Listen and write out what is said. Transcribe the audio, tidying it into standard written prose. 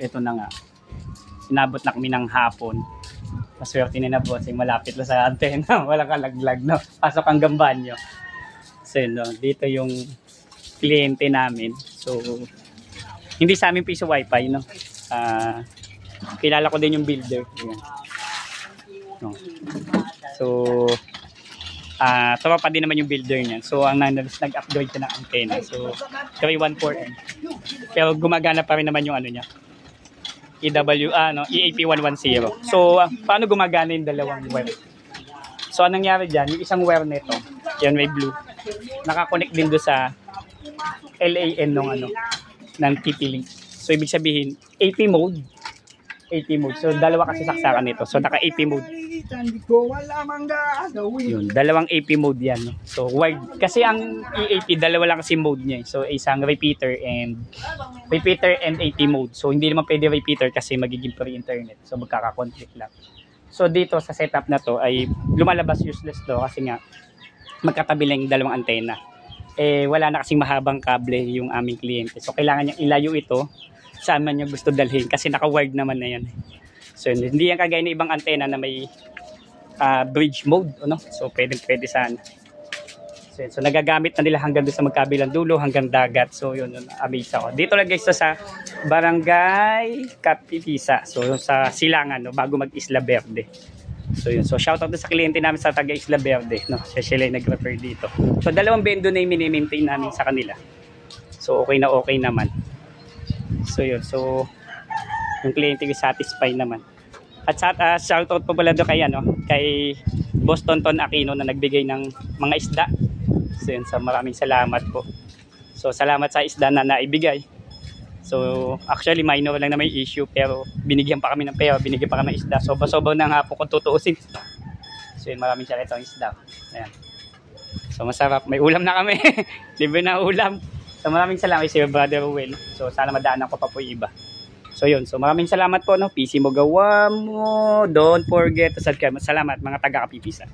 ito na nga. Inabot na kami ng hapon. Maswerte na bossing, malapit na sa antena. Walang kalaglag, no? Pasok hanggang banyo. So, no, dito yung kliyente namin. So, hindi sa amin piso wifi, no? Kilala ko din yung builder. Ayan. No. So, tropa din naman yung builder niyan. So, ang nag-upgrade siya ng antena. So, 314M. Pero gumagana pa rin naman yung ano niya. EAP110. So, paano gumagana yung dalawang wire? So, anong nangyari dyan? Yung isang wire nito, yan may blue, nakakonect din do sa LAN ng TP-Link. So, ibig sabihin, AP mode. So, dalawa kasi saksakan nito. So, naka-AP mode. Yun, dalawang AP mode yan. No? So, wired. Kasi ang EAP, dalawa lang kasi mode niya. So, isang repeater and AP mode. So, hindi naman pwede repeater kasi magiging free internet. So, magkaka-conflict lang. So, dito sa setup na to ay lumalabas useless to kasi nga magkatabi lang yung dalawang antena. Wala na kasing mahabang kable yung aming kliyente. So, kailangan niyang ilayo ito saan man niya gusto dalhin kasi naka-wired naman na yan. So, hindi yan kagaya ng ibang antena na may bridge mode, no? So, pwede sana. So, nagagamit na nila hanggang doon sa magkabilang dulo, hanggang dagat. So, yun, amaze ako. Dito lang guys sa Barangay Kapitisa. So, sa Silangan, no? Bago mag-Isla Verde. So, yun. So, shoutout sa kliyente namin sa taga Isla Verde, no? Siya nag-refer dito. So, dalawang bendo na yung mini-maintain namin sa kanila. So, okay naman. So, yun. So, yung kliyente ko satisfied naman. At shoutout pa pala doon kay Boss Tonton Aquino na nagbigay ng mga isda. So, yun. So, maraming salamat po. So, salamat sa isda na naibigay. So, actually, minor lang na may issue pero binigyan pa kami ng pera, binigyan pa kami ng isda. Sobrang na nga po kung tutuusin. So, yun. Maraming salamat ang isda. Ayan. So, masarap. May ulam na kami. Libre na ulam. So, maraming salamat si Brother Will. So, sana madaanan ko pa po yung iba. So, yun. So, maraming salamat po, no? PC mo gawa mo. Don't forget to subscribe. Salamat, mga taga-Kapipisa.